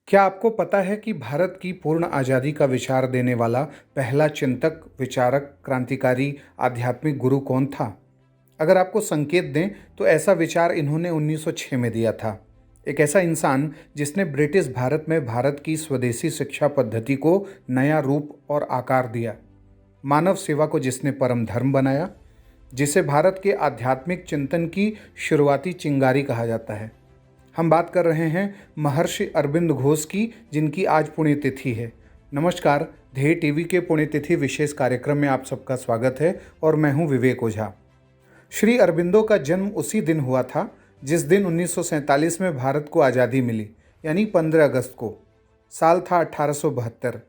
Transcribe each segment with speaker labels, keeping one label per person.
Speaker 1: क्या आपको पता है कि भारत की पूर्ण आज़ादी का विचार देने वाला पहला चिंतक, विचारक, क्रांतिकारी, आध्यात्मिक गुरु कौन था? अगर आपको संकेत दें तो ऐसा विचार इन्होंने 1906 में दिया था। एक ऐसा इंसान जिसने ब्रिटिश भारत में भारत की स्वदेशी शिक्षा पद्धति को नया रूप और आकार दिया। मानव सेवा को जिसने परम धर्म बनाया, जिसे भारत के आध्यात्मिक चिंतन की शुरुआती चिंगारी कहा जाता है। हम बात कर रहे हैं महर्षि अरविंद घोष की, जिनकी आज पुण्यतिथि है। नमस्कार, ध्येय टीवी के पुण्यतिथि विशेष कार्यक्रम में आप सबका स्वागत है और मैं हूं विवेक ओझा। श्री अरबिंदो का जन्म उसी दिन हुआ था जिस दिन 1947 में भारत को आज़ादी मिली, यानी 15 अगस्त को। साल था 1872।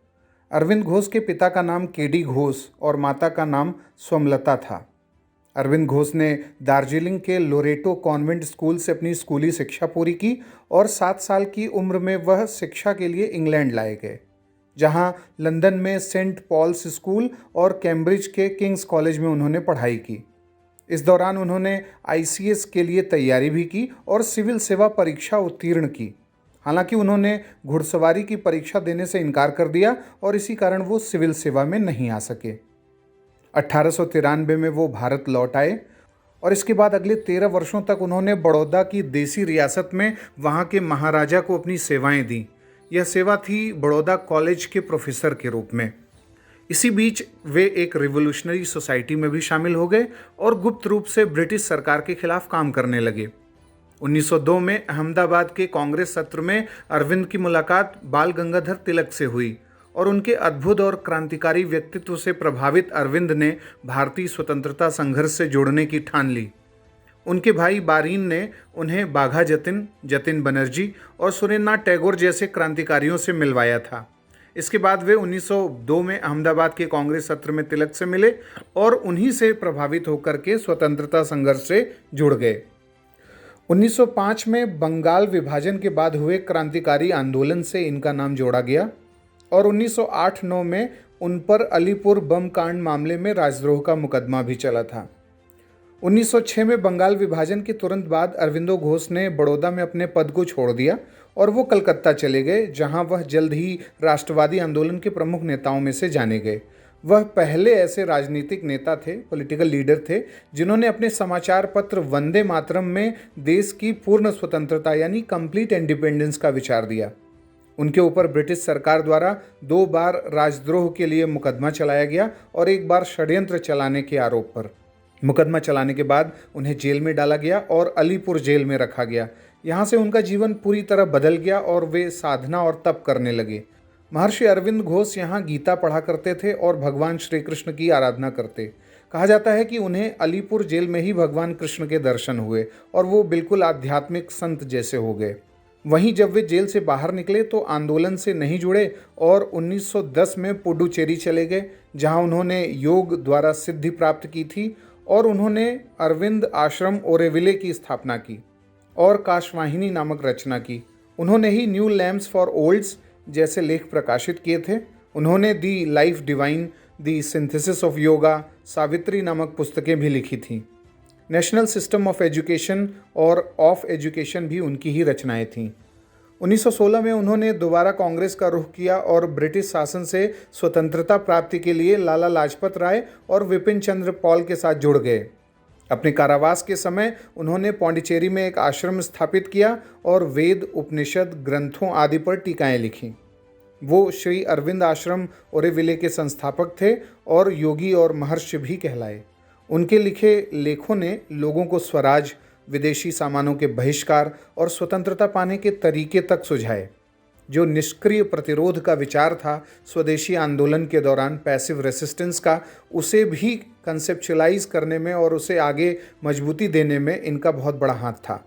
Speaker 1: अरविंद घोष के पिता का नाम केडी घोष और माता का नाम स्वमलता था। अरविंद घोष ने दार्जिलिंग के लोरेटो कॉन्वेंट स्कूल से अपनी स्कूली शिक्षा पूरी की और 7 साल की उम्र में वह शिक्षा के लिए इंग्लैंड लाए गए, जहां लंदन में सेंट पॉल्स स्कूल और कैम्ब्रिज के किंग्स कॉलेज में उन्होंने पढ़ाई की। इस दौरान उन्होंने आईसीएस के लिए तैयारी भी की और सिविल सेवा परीक्षा उत्तीर्ण की। हालांकि उन्होंने घुड़सवारी की परीक्षा देने से इनकार कर दिया और इसी कारण वो सिविल सेवा में नहीं आ सके। 1893 में वो भारत लौट आए और इसके बाद अगले 13 वर्षों तक उन्होंने बड़ौदा की देसी रियासत में वहाँ के महाराजा को अपनी सेवाएं दी। यह सेवा थी बड़ौदा कॉलेज के प्रोफेसर के रूप में। इसी बीच वे एक रिवोल्यूशनरी सोसाइटी में भी शामिल हो गए और गुप्त रूप से ब्रिटिश सरकार के खिलाफ काम करने लगे। 1902 में अहमदाबाद के कांग्रेस सत्र में अरविंद की मुलाकात बाल गंगाधर तिलक से हुई और उनके अद्भुत और क्रांतिकारी व्यक्तित्व से प्रभावित अरविंद ने भारतीय स्वतंत्रता संघर्ष से जोड़ने की ठान ली। उनके भाई बारीन ने उन्हें बाघा जतिन, जतिन बनर्जी और सुरेंद्रनाथ टैगोर जैसे क्रांतिकारियों से मिलवाया था। इसके बाद वे 1902 में अहमदाबाद के कांग्रेस सत्र में तिलक से मिले और उन्हीं से प्रभावित होकर के स्वतंत्रता संघर्ष से जुड़ गए। 1905 में बंगाल विभाजन के बाद हुए क्रांतिकारी आंदोलन से इनका नाम जोड़ा गया और 1908-9 में उन पर अलीपुर बम कांड मामले में राजद्रोह का मुकदमा भी चला था। 1906 में बंगाल विभाजन के तुरंत बाद अरविंदो घोष ने बड़ौदा में अपने पद को छोड़ दिया और वो कलकत्ता चले गए, जहां वह जल्द ही राष्ट्रवादी आंदोलन के प्रमुख नेताओं में से जाने गए। वह पहले ऐसे राजनीतिक नेता थे, पॉलिटिकल लीडर थे, जिन्होंने अपने समाचार पत्र वंदे मातरम में देश की पूर्ण स्वतंत्रता यानी कंप्लीट इंडिपेंडेंस का विचार दिया। उनके ऊपर ब्रिटिश सरकार द्वारा 2 बार राजद्रोह के लिए मुकदमा चलाया गया और 1 बार षड्यंत्र चलाने के आरोप पर। मुकदमा चलाने के बाद उन्हें जेल में डाला गया और अलीपुर जेल में रखा गया। यहाँ से उनका जीवन पूरी तरह बदल गया और वे साधना और तप करने लगे। महर्षि अरविंद घोष यहाँ गीता पढ़ा करते थे और भगवान श्री कृष्ण की आराधना करते। कहा जाता है कि उन्हें अलीपुर जेल में ही भगवान कृष्ण के दर्शन हुए और वो बिल्कुल आध्यात्मिक संत जैसे हो गए। वहीं जब वे जेल से बाहर निकले तो आंदोलन से नहीं जुड़े और 1910 में पुडुचेरी चले गए, जहां उन्होंने योग द्वारा सिद्धि प्राप्त की थी और उन्होंने अरविंद आश्रम ओरेविले की स्थापना की और काशवाहिनी नामक रचना की। उन्होंने ही न्यू लैम्प्स फॉर ओल्ड्स जैसे लेख प्रकाशित किए थे। उन्होंने the life divine, the synthesis of yoga, Savitri नामक पुस्तकें भी लिखी थीं। नेशनल सिस्टम ऑफ एजुकेशन और ऑफ एजुकेशन भी उनकी ही रचनाएं थीं। 1916 में उन्होंने दोबारा कांग्रेस का रुख किया और ब्रिटिश शासन से स्वतंत्रता प्राप्ति के लिए लाला लाजपत राय और विपिन चंद्र पॉल के साथ जुड़ गए। अपने कारावास के समय उन्होंने पौंडीचेरी में एक आश्रम स्थापित किया और वेद, उपनिषद, ग्रंथों आदि पर टीकाएं लिखीं। वो श्री अरविंद आश्रम ओरेविले के संस्थापक थे और योगी और महर्षि भी कहलाए। उनके लिखे लेखों ने लोगों को स्वराज, विदेशी सामानों के बहिष्कार और स्वतंत्रता पाने के तरीके तक सुझाए। जो निष्क्रिय प्रतिरोध का विचार था स्वदेशी आंदोलन के दौरान, पैसिव रेसिस्टेंस का, उसे भी कंसेप्चुअलाइज करने में और उसे आगे मजबूती देने में इनका बहुत बड़ा हाथ था।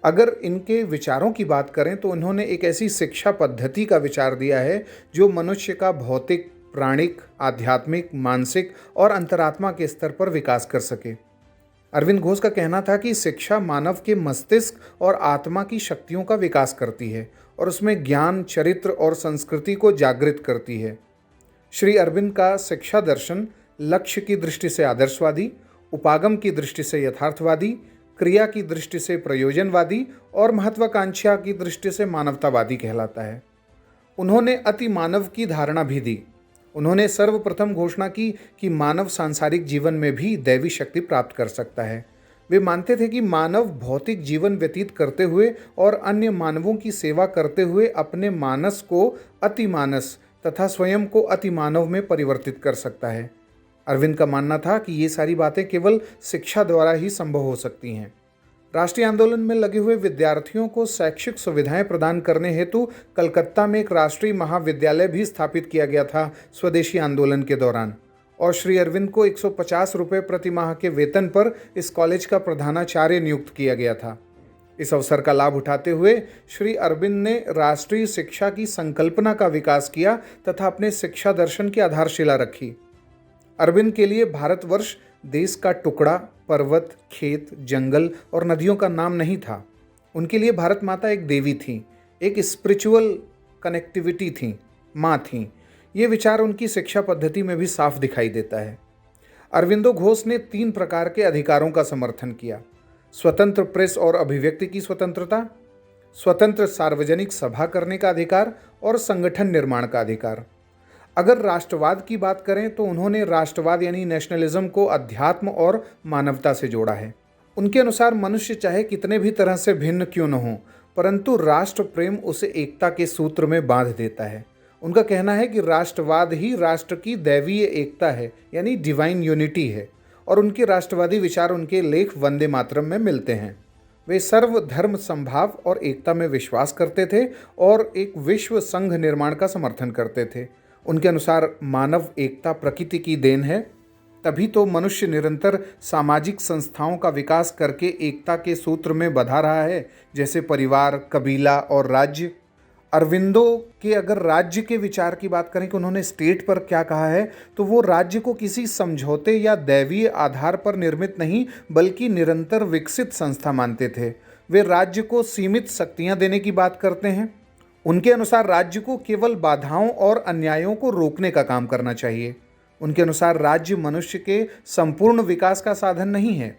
Speaker 1: अगर इनके विचारों की बात करें तो उन्होंने एक ऐसी शिक्षा पद्धति का विचार दिया है जो मनुष्य का भौतिक, प्राणिक, आध्यात्मिक, मानसिक और अंतरात्मा के स्तर पर विकास कर सके। अरविंद घोष का कहना था कि शिक्षा मानव के मस्तिष्क और आत्मा की शक्तियों का विकास करती है और उसमें ज्ञान, चरित्र और संस्कृति को जागृत करती है। श्री अरविंद का शिक्षा दर्शन लक्ष्य की दृष्टि से आदर्शवादी, उपागम की दृष्टि से यथार्थवादी, क्रिया की दृष्टि से प्रयोजनवादी और महत्वाकांक्षा की दृष्टि से मानवतावादी कहलाता है। उन्होंने अति मानव की धारणा भी दी। उन्होंने सर्वप्रथम घोषणा की कि मानव सांसारिक जीवन में भी दैवी शक्ति प्राप्त कर सकता है। वे मानते थे कि मानव भौतिक जीवन व्यतीत करते हुए और अन्य मानवों की सेवा करते हुए अपने मानस को अतिमानस तथा स्वयं को अतिमानव में परिवर्तित कर सकता है। अरविंद का मानना था कि ये सारी बातें केवल शिक्षा द्वारा ही संभव हो सकती हैं। राष्ट्रीय आंदोलन में लगे हुए विद्यार्थियों को शैक्षिक सुविधाएं प्रदान करने हेतु कलकत्ता में एक राष्ट्रीय महाविद्यालय भी स्थापित किया गया था स्वदेशी आंदोलन के दौरान, और श्री अरविंद को 150 रुपये प्रति माह के वेतन पर इस कॉलेज का प्रधानाचार्य नियुक्त किया गया था। इस अवसर का लाभ उठाते हुए श्री अरविंद ने राष्ट्रीय शिक्षा की संकल्पना का विकास किया तथा अपने शिक्षा दर्शन की आधारशिला रखी। अरविंद के लिए भारतवर्ष देश का टुकड़ा, पर्वत, खेत, जंगल और नदियों का नाम नहीं था। उनके लिए भारत माता एक देवी थी, एक स्पिरिचुअल कनेक्टिविटी थी, माँ थी। ये विचार उनकी शिक्षा पद्धति में भी साफ दिखाई देता है। अरविंदो घोष ने 3 प्रकार के अधिकारों का समर्थन किया: स्वतंत्र प्रेस और अभिव्यक्ति की स्वतंत्रता, स्वतंत्र सार्वजनिक सभा करने का अधिकार और संगठन निर्माण का अधिकार। अगर राष्ट्रवाद की बात करें तो उन्होंने राष्ट्रवाद यानी नेशनलिज्म को अध्यात्म और मानवता से जोड़ा है। उनके अनुसार मनुष्य चाहे कितने भी तरह से भिन्न क्यों न हो, परंतु राष्ट्र प्रेम उसे एकता के सूत्र में बांध देता है। उनका कहना है कि राष्ट्रवाद ही राष्ट्र की दैवीय एकता है, यानी डिवाइन यूनिटी है, और उनके राष्ट्रवादी विचार उनके लेख वंदे मातरम में मिलते हैं। वे सर्वधर्म संभाव और एकता में विश्वास करते थे और एक विश्व संघ निर्माण का समर्थन करते थे। उनके अनुसार मानव एकता प्रकृति की देन है, तभी तो मनुष्य निरंतर सामाजिक संस्थाओं का विकास करके एकता के सूत्र में बंधा रहा है, जैसे परिवार, कबीला और राज्य। अरविंदो के अगर राज्य के विचार की बात करें कि उन्होंने स्टेट पर क्या कहा है, तो वो राज्य को किसी समझौते या दैवीय आधार पर निर्मित नहीं बल्कि निरंतर विकसित संस्था मानते थे। वे राज्य को सीमित शक्तियां देने की बात करते हैं। उनके अनुसार राज्य को केवल बाधाओं और अन्यायों को रोकने का काम करना चाहिए। उनके अनुसार राज्य मनुष्य के संपूर्ण विकास का साधन नहीं है।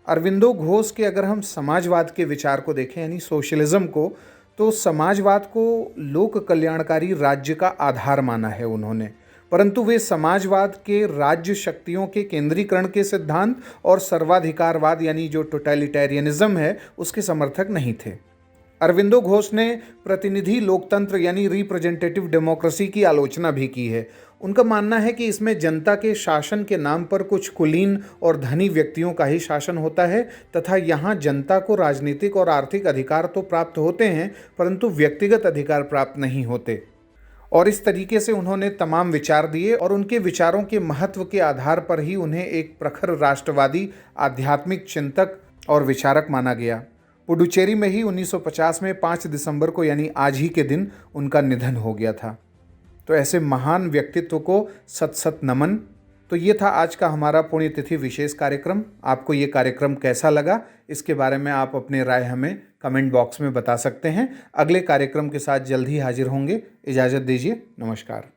Speaker 1: अरविंदो घोष के अगर हम समाजवाद के विचार को देखें यानी सोशलिज्म को, तो समाजवाद को लोक कल्याणकारी राज्य का आधार माना है उन्होंने, परंतु वे समाजवाद के राज्य शक्तियों के केंद्रीकरण के सिद्धांत और सर्वाधिकारवाद यानी जो टोटलिटेरियनिज्म है उसके समर्थक नहीं थे। अरविंदो घोष ने प्रतिनिधि लोकतंत्र यानी रिप्रेजेंटेटिव डेमोक्रेसी की आलोचना भी की है। उनका मानना है कि इसमें जनता के शासन के नाम पर कुछ कुलीन और धनी व्यक्तियों का ही शासन होता है तथा यहाँ जनता को राजनीतिक और आर्थिक अधिकार तो प्राप्त होते हैं परंतु व्यक्तिगत अधिकार प्राप्त नहीं होते। और इस तरीके से उन्होंने तमाम विचार दिए और उनके विचारों के महत्व के आधार पर ही उन्हें एक प्रखर राष्ट्रवादी आध्यात्मिक चिंतक और विचारक माना गया। पुडुचेरी में ही 1950 में 5 दिसंबर को यानी आज ही के दिन उनका निधन हो गया था। तो ऐसे महान व्यक्तित्व को सत सत नमन। तो ये था आज का हमारा पुण्यतिथि विशेष कार्यक्रम। आपको ये कार्यक्रम कैसा लगा इसके बारे में आप अपनी राय हमें कमेंट बॉक्स में बता सकते हैं। अगले कार्यक्रम के साथ जल्द ही हाजिर होंगे। इजाज़त दीजिए। नमस्कार।